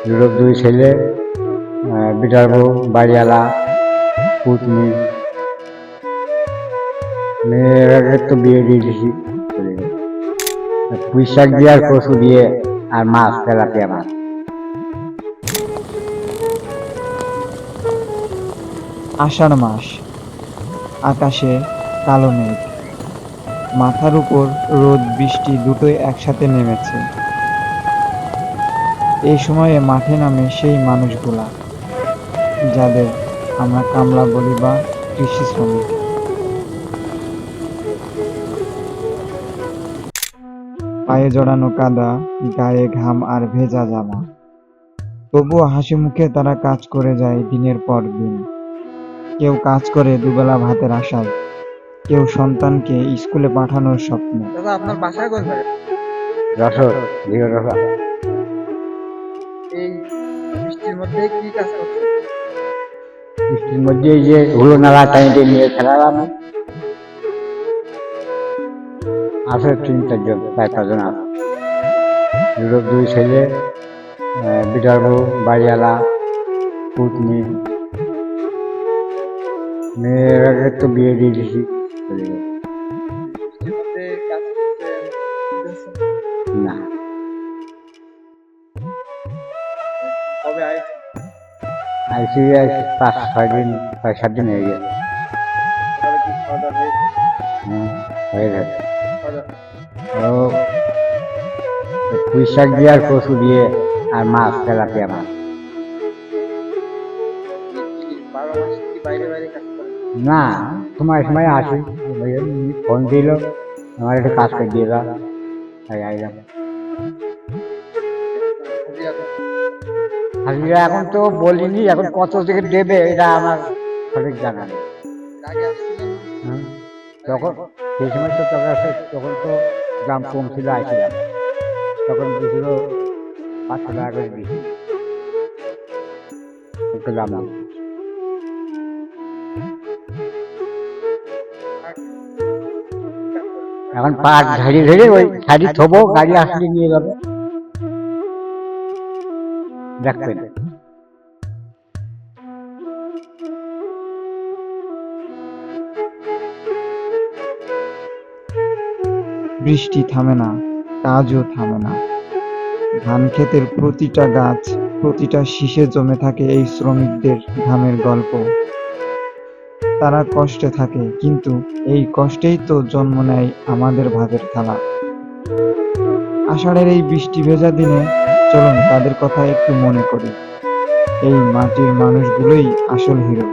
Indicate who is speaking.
Speaker 1: দুটোর দুই ছেলে, বিটার বউ, বাড়িওয়ালা, পুতনি, মেয়েরাকে তো বিয়ে দিয়ে দিছি। পুঁই শাক দিয়ে আর কচু দিয়ে আর মাছ, তেলাপিয়া মাছ।
Speaker 2: আষাঢ় মাস, আকাশে কালো মেঘ, মাথার উপর রোদ বৃষ্টি দুটোই একসাথে নেমেছে। এই সময়ে মাঠে নামে সেই মানুষগুলা যাদের আমরা কামলা বলি বা কৃষি শ্রমিক। পায়ে জড়ানো কাদা, গায়ে ঘাম আর ভেজা জামা, তবুও হাসি মুখে তারা কাজ করে যায় দিনের পর দিন। কেউ কাজ করে দুবেলা ভাতের আশায়, কেউ সন্তানকে স্কুলে পাঠানোর স্বপ্নে।
Speaker 3: দাদা, আপনার বাসা কোথায়?
Speaker 1: যশোর, জিওরফা।
Speaker 3: এই বৃষ্টির মধ্যে কি কাজ করছেন?
Speaker 1: বৃষ্টির মধ্যে এই যে হুলো নালা টাইমে নিয়ে খেলালাম। আছে 3-4 জন, 4-5 জন আছে। দুটোর দুই ছেলে, বিটার বউ, বাড়িওয়ালা, পুতনি, মেয়েরাকে তো বিয়ে দিয়ে দিছি।
Speaker 3: বৃষ্টির মধ্যে কাজ করছেন?
Speaker 1: না,
Speaker 3: কবে আইছেন?
Speaker 1: আইসি 5-6 দিন, 6-7 দিন হয়ে গেছে।
Speaker 3: সকালে কি খাওয়া দাওয়া হয়েছে?
Speaker 1: হয়ে গেছে।
Speaker 3: খাওয়া দাওয়া?
Speaker 1: ও পুঁই শাক দিয়ে আর কচু দিয়ে আর মাছ, তেলাপিয়া মাছ।
Speaker 3: কি 12 মাস কি বাইরে বাইরে কাজ করেন?
Speaker 1: না, সময় সময় আসি, ফোন দিল, আমার একটু কাজ করে দিয়ে দাও, তাই আইলাম।
Speaker 3: হাজিরা কত?
Speaker 1: হাজিরা এখন তো বলিনি, এখন কত থেকে দেবে এটা আমার সঠিক জানা নেই।
Speaker 3: এর আগে আসছিলেন?
Speaker 1: হুম, তখন সেই সময় তো তখন তো দাম কম ছিল, আইছিলাম তখন দিয়েছিল 500 টাকা করে দিয়েছিল, একটু দাম নেই। এখন পাট ঝাড়ি ধরে ওই শাড়ি থবো, গাড়ি আসলে নিয়ে যাবে, দেখবেন।
Speaker 2: বৃষ্টি থামে না, কাজও থামে না। ধান ক্ষেতের প্রতিটা গাছ, প্রতিটা শীষে জমে থাকে এই শ্রমিকদের ঘামের গল্প। তারা কষ্টে থাকে, কিন্তু এই কষ্টেই তো জন্ম নেয় আমাদের ভাতের থালা। আষাঢ়ের এই বৃষ্টি ভেজা দিনে চলুন তাদের কথা একটু মনে করি। এই মাটির মানুষগুলোই আসল হিরো।